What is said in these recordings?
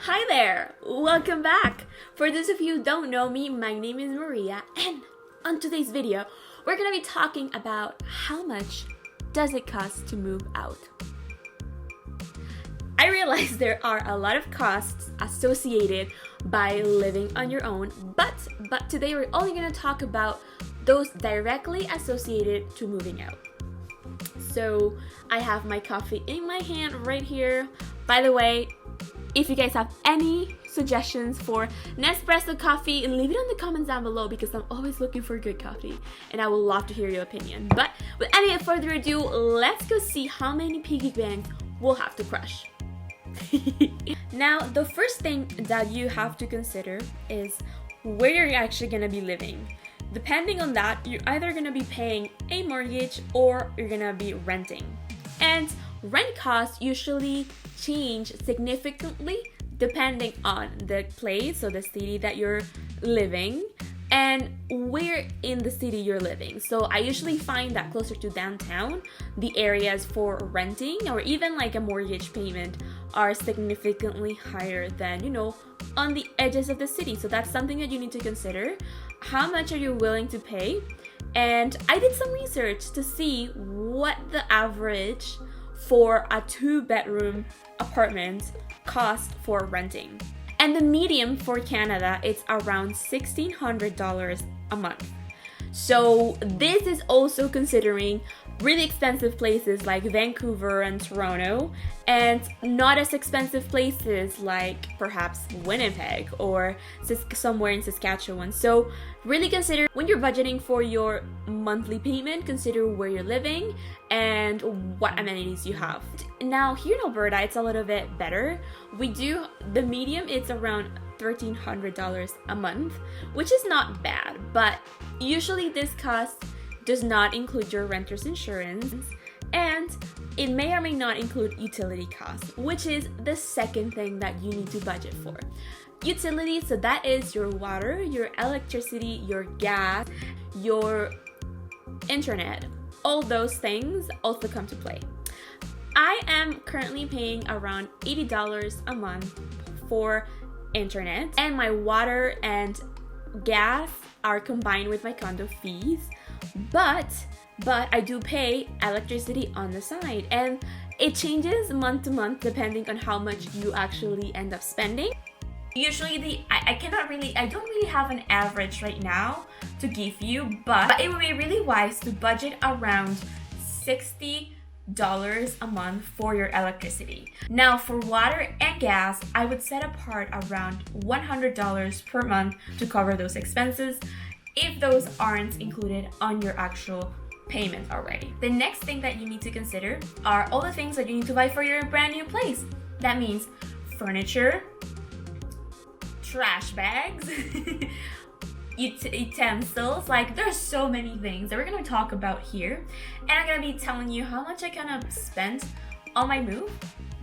Hi there! Welcome back! For those of you who don't know me, my name is Maria, and on today's video, we're gonna be talking about how much does it cost to move out. I realize there are a lot of costs associated by living on your own, but today we're only gonna talk about those directly associated to moving out. So I have my coffee in my hand right here. By the way, if you guys have any suggestions for Nespresso coffee, leave it in the comments down below because I'm always looking for good coffee and I would love to hear your opinion. But with any further ado, let's go see how many piggy banks we'll have to crush. Now, the first thing that you have to consider is where you're actually going to be living. Depending on that, you're either going to be paying a mortgage or you're going to be renting. And rent costs usually change significantly depending on the place, so the city that you're living, and where in the city you're living. So I usually find that closer to downtown, the areas for renting or even like a mortgage payment are significantly higher than, on the edges of the city. So that's something that you need to consider. How much are you willing to pay? And I did some research to see what the average for a 2-bedroom apartment cost for renting. And the median for Canada is around $1,600 a month. So this is also considering really expensive places like Vancouver and Toronto, and not as expensive places like perhaps Winnipeg or somewhere in Saskatchewan. So really consider when you're budgeting for your monthly payment, consider where you're living and what amenities you have. Now here in Alberta, it's a little bit better. The medium, it's around $1,300 a month, which is not bad, but usually this cost does not include your renter's insurance, and it may or may not include utility costs, which is the second thing that you need to budget for. Utilities, so that is your water, your electricity, your gas, your internet. All those things also come to play. I am currently paying around $80 a month for internet, and my water and gas are combined with my condo fees, but I do pay electricity on the side, and it changes month to month depending on how much you actually end up spending. Usually I don't really have an average right now to give you, but it would be really wise to budget around $60 a month for your electricity. Now for water and gas, I would set apart around $100 per month to cover those expenses if those aren't included on your actual payment already. The next thing that you need to consider are all the things that you need to buy for your brand new place. That means furniture, trash bags, utensils. Like, there's so many things that we're gonna talk about here, and I'm gonna be telling you how much I kind of spent on my move,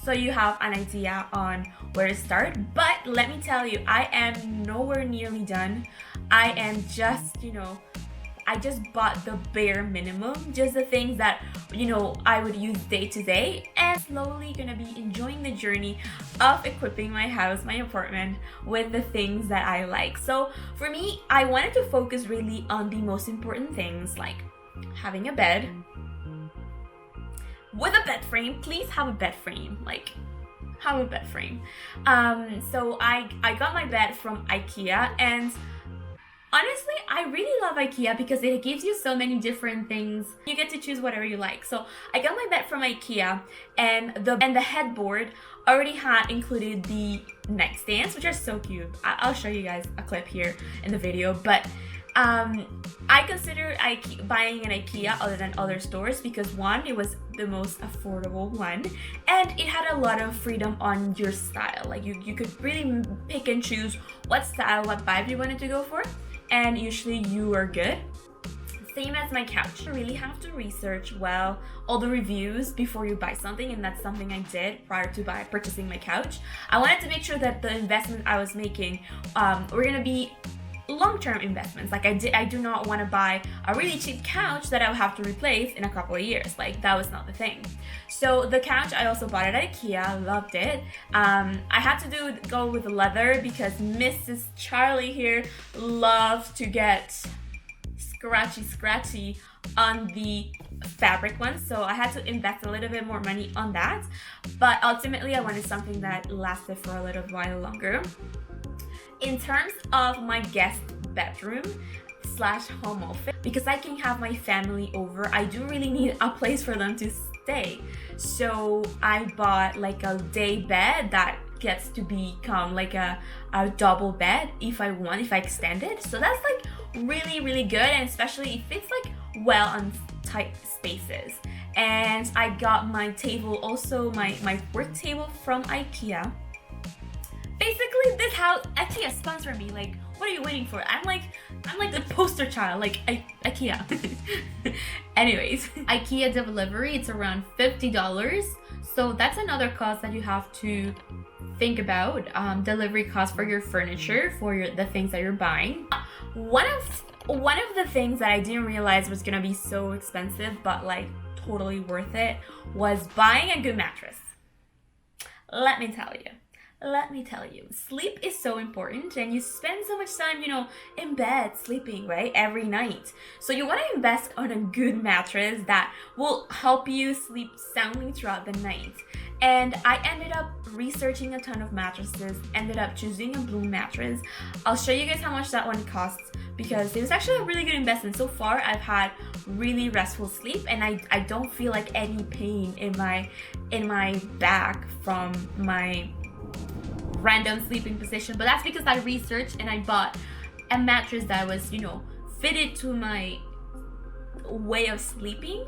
so you have an idea on where to start. But let me tell you, I am nowhere nearly done. I am just, I just bought the bare minimum, just the things that, I would use day to day, and slowly gonna be enjoying the journey of equipping my house, my apartment, with the things that I like. So for me, I wanted to focus really on the most important things, like having a bed with a bed frame. Please have a bed frame, have a bed frame. So I got my bed from IKEA, and honestly, I really love IKEA because it gives you so many different things. You get to choose whatever you like. So I got my bed from IKEA, and the headboard already had included the nightstands, which are so cute. I'll show you guys a clip here in the video. But I consider buying an IKEA other than other stores because one, it was the most affordable one, and it had a lot of freedom on your style. Like you could really pick and choose what style, what vibe you wanted to go for, and usually you are good. Same as my couch. You really have to research well all the reviews before you buy something, and that's something I did prior to purchasing my couch. I wanted to make sure that the investment I was making were gonna be long-term investments. Like I do not want to buy a really cheap couch that I'll have to replace in a couple of years. Like that was not the thing. So the couch I also bought it at IKEA, loved it. I had to go with leather because Mrs. Charlie here loves to get scratchy on the fabric one, so I had to invest a little bit more money on that, but ultimately I wanted something that lasted for a little while longer. In terms of my guest bedroom slash home office, because I can have my family over, I do really need a place for them to stay. So I bought like a day bed that gets to become like a double bed if I extend it. So that's like really good, and especially if it's like well on tight spaces. And I got my table, also my work table from IKEA. Basically, this house, IKEA sponsored me. Like, what are you waiting for? I'm like the poster child, like IKEA. Anyways, IKEA delivery, it's around $50. So that's another cost that you have to think about. Delivery cost for your furniture, for the things that you're buying. One of the things that I didn't realize was gonna be so expensive, but like totally worth it, was buying a good mattress. Let me tell you, sleep is so important, and you spend so much time, in bed sleeping, right, every night. So you want to invest on a good mattress that will help you sleep soundly throughout the night. And I ended up researching a ton of mattresses, ended up choosing a Bloom mattress. I'll show you guys how much that one costs, because it was actually a really good investment. So far, I've had really restful sleep, and I don't feel like any pain in my back from my random sleeping position. But that's because I researched and I bought a mattress that was, fitted to my way of sleeping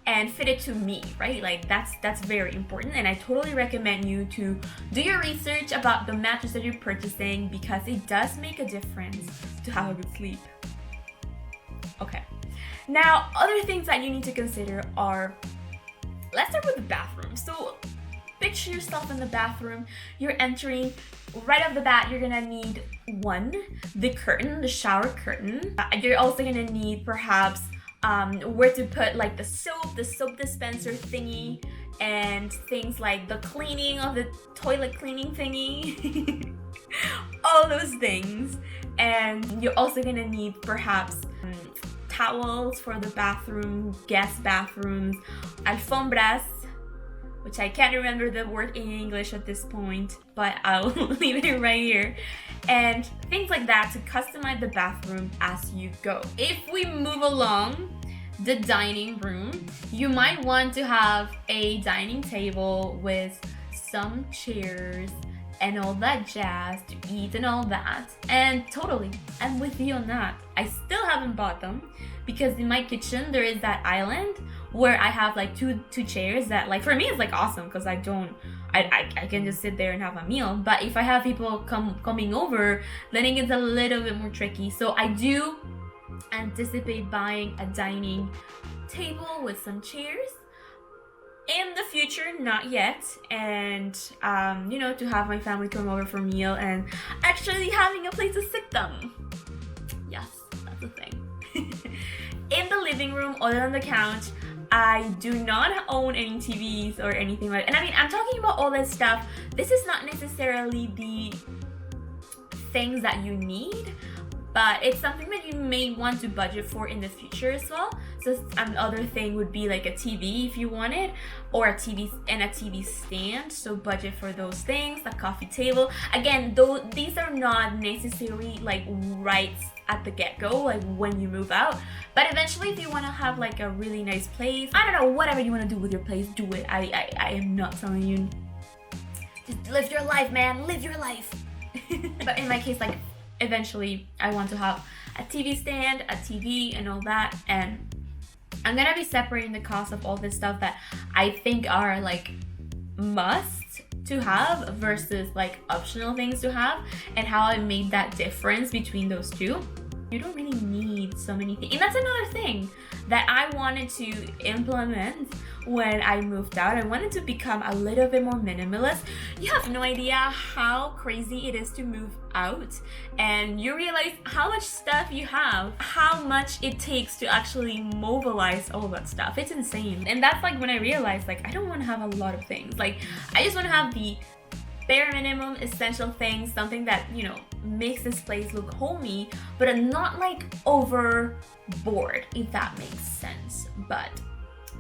and fitted to me, right? Like that's very important, and I totally recommend you to do your research about the mattress that you're purchasing, because it does make a difference to have a good sleep. Okay, now other things that you need to consider are, let's start with the bathroom. So picture yourself in the bathroom. You're entering, right off the bat, you're gonna need the shower curtain. You're also gonna need perhaps where to put like the soap dispenser thingy, and things like the cleaning of the toilet cleaning thingy. All those things. And you're also gonna need perhaps towels for the bathroom, guest bathrooms, alfombras, which I can't remember the word in English at this point, but I'll leave it right here. And things like that to customize the bathroom as you go. If we move along, the dining room, you might want to have a dining table with some chairs and all that jazz to eat and all that. And totally, I'm with you on that. I still haven't bought them, because in my kitchen there is that island where I have like two chairs that, like, for me it's like awesome, because I can just sit there and have a meal. But if I have people coming over, then it gets a little bit more tricky. So I do anticipate buying a dining table with some chairs in the future, not yet. And to have my family come over for a meal and actually having a place to sit them. Yes, that's the thing. In the living room, other than the couch, I do not own any TVs or anything like that. And I mean, I'm talking about all this stuff. This is not necessarily the things that you need, but it's something that you may want to budget for in the future as well. So another thing would be like a TV if you want it, or a TV and a TV stand. So budget for those things. A coffee table. Again, though, these are not necessarily like right at the get-go, like when you move out. But eventually, if you want to have like a really nice place, I don't know, whatever you want to do with your place, do it. I am not telling you, just live your life, man. Live your life. But in my case, like, eventually I want to have a TV stand, a TV, and all that. And I'm gonna be separating the cost of all this stuff that I think are like must to have versus like optional things to have, and how I made that difference between those two. You don't really need so many things. And that's another thing that I wanted to implement when I moved out. I wanted to become a little bit more minimalist. You have no idea how crazy it is to move out, and you realize how much stuff you have, how much it takes to actually mobilize all that stuff. It's insane. And that's like when I realized, like, I don't want to have a lot of things. Like, I just want to have the bare minimum essential things, something that, you know, makes this place look homey, but I'm not like overboard, if that makes sense. But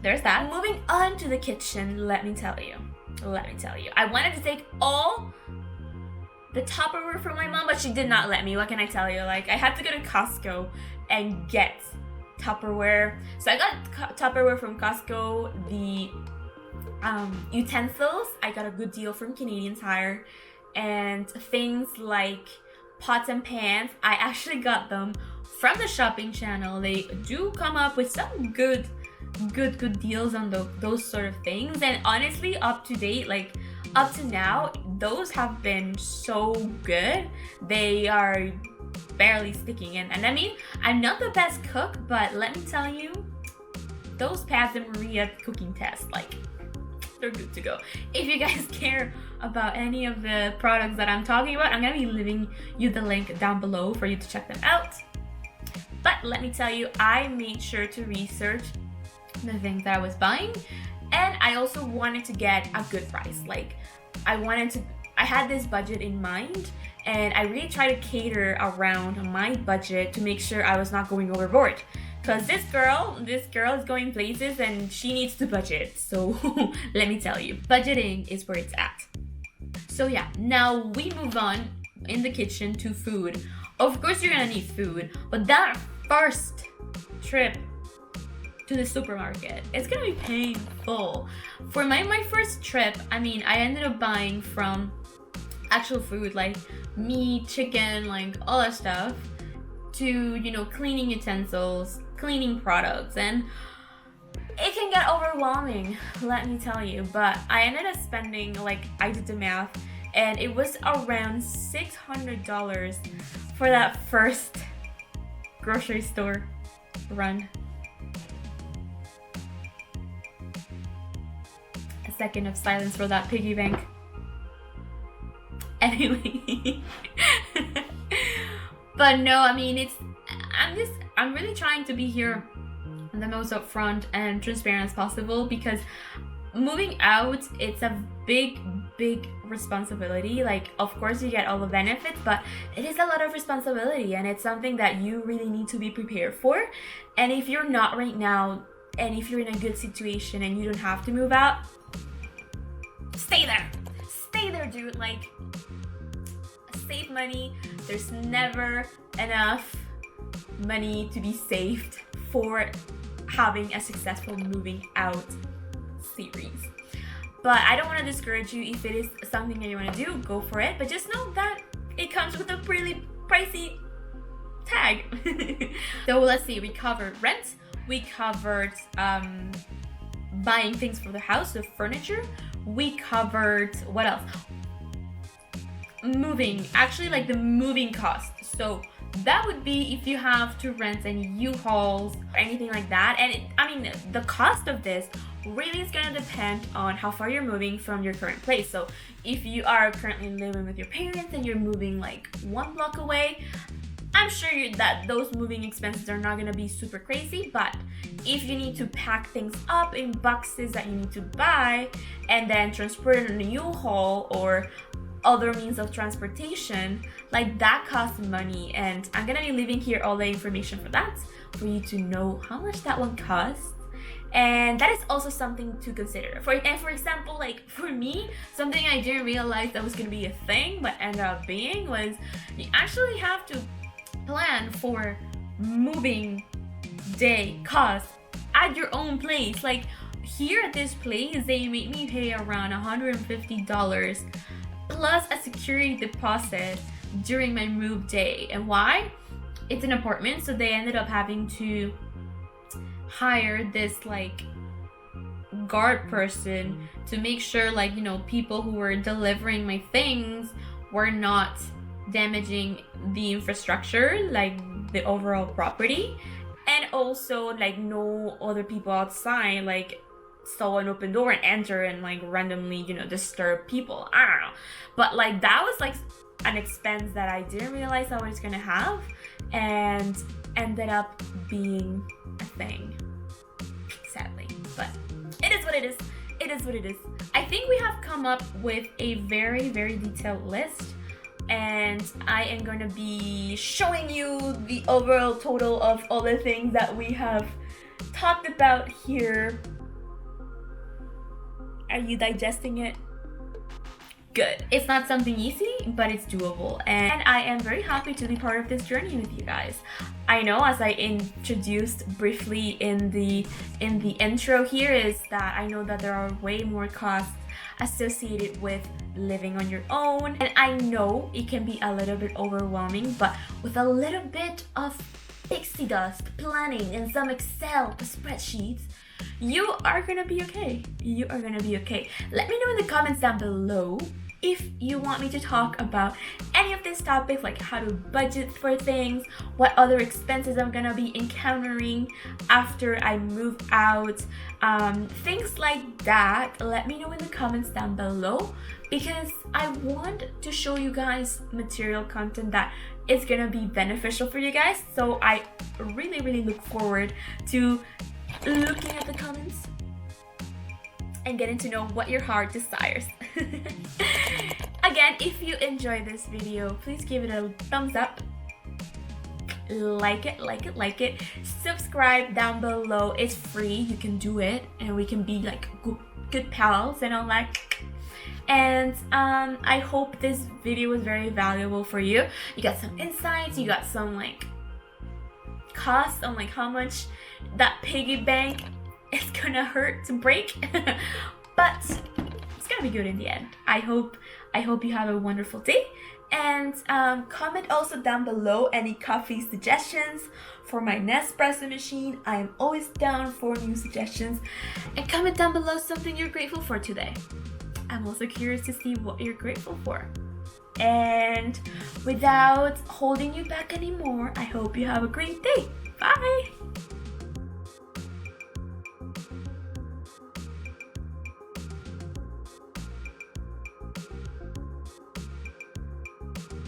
there's that. Moving on to the kitchen, let me tell you, I wanted to take all the Tupperware from my mom, but she did not let me. What can I tell you? Like, I had to go to Costco and get Tupperware. So I got Tupperware from Costco. The utensils, I got a good deal from Canadian Tire, and things like pots and pans, I actually got them from the shopping channel. They do come up with some good deals on those sort of things, and honestly, up to date, like up to now, those have been so good. They are barely sticking in, and I mean, I'm not the best cook, but let me tell you, those Paz and Maria cooking tests, like, they're good to go. If you guys care about any of the products that I'm talking about, I'm gonna be leaving you the link down below for you to check them out. But let me tell you, I made sure to research the things that I was buying, and I also wanted to get a good price. Like, I had this budget in mind, and I really tried to cater around my budget to make sure I was not going overboard. Because this girl is going places and she needs to budget. So let me tell you, budgeting is where it's at. So yeah, now we move on in the kitchen to food. Of course you're gonna need food, but that first trip to the supermarket, it's gonna be painful. For my first trip, I mean, I ended up buying from actual food, like meat, chicken, like all that stuff, to, you know, cleaning utensils, cleaning products, and it can get overwhelming, let me tell you. But I ended up spending, like, I did the math, and it was around $600 for that first grocery store run. A second of silence for that piggy bank. Anyway. But no, I mean, I'm really trying to be here the most upfront and transparent as possible, because moving out, it's a big responsibility. Like, of course you get all the benefits, but it is a lot of responsibility, and it's something that you really need to be prepared for. And if you're not right now, and if you're in a good situation and you don't have to move out, stay there, dude. Like, save money. There's never enough money to be saved for having a successful moving out series. But I don't want to discourage you. If it is something that you want to do, go for it. But just know that it comes with a really pricey tag. So let's see, we covered rent, we covered buying things for the house, the furniture, we covered, what else? Moving, actually, like the moving cost. So that would be if you have to rent any U-Hauls or anything like that. And I mean, the cost of this really is going to depend on how far you're moving from your current place. So if you are currently living with your parents and you're moving like 1 block away, I'm sure that those moving expenses are not going to be super crazy. But if you need to pack things up in boxes that you need to buy and then transport it in a U-Haul or other means of transportation, like that costs money, and I'm gonna be leaving here all the information for that, for you to know how much that one costs. And that is also something to consider. For example, like for me, something I didn't realize that was gonna be a thing but ended up being was you actually have to plan for moving day costs at your own place. Like here at this place, they made me pay around $150 plus a security deposit during my move day. And why? It's an apartment, so they ended up having to hire this like guard person to make sure, like, you know, people who were delivering my things were not damaging the infrastructure, like the overall property, and also like no other people outside like saw an open door and enter and like randomly, you know, disturb people. I don't know, but like that was like an expense that I didn't realize I was gonna have, and ended up being a thing, sadly. But it is what it is. It is what it is. I think we have come up with a very, very detailed list, and I am going to be showing you the overall total of all the things that we have talked about here. Are you digesting it? Good. It's not something easy, but it's doable, and I am very happy to be part of this journey with you guys. I know, as I introduced briefly in the intro here, is that I know that there are way more costs associated with living on your own, and I know it can be a little bit overwhelming, but with a little bit of pixie dust, planning, and some Excel spreadsheets, you are gonna be okay. You are gonna be okay. Let me know in the comments down below if you want me to talk about any of these topics, like how to budget for things, what other expenses I'm gonna be encountering after I move out, things like that. Let me know in the comments down below, because I want to show you guys material content that is gonna be beneficial for you guys. So I really, really look forward to looking at the comments and getting to know what your heart desires. Again, if you enjoyed this video, please give it a thumbs up, like it, subscribe down below. It's free, you can do it, and we can be like good pals and all that. And I hope this video was very valuable for you. You got some insights, you got some like costs on like how much that piggy bank is gonna hurt to break. But it's gonna be good in the end. I hope you have a wonderful day, and comment also down below any coffee suggestions for my Nespresso machine. I am always down for new suggestions, and comment down below something you're grateful for today. I'm also curious to see what you're grateful for. And without holding you back anymore, I hope you have a great day. Bye!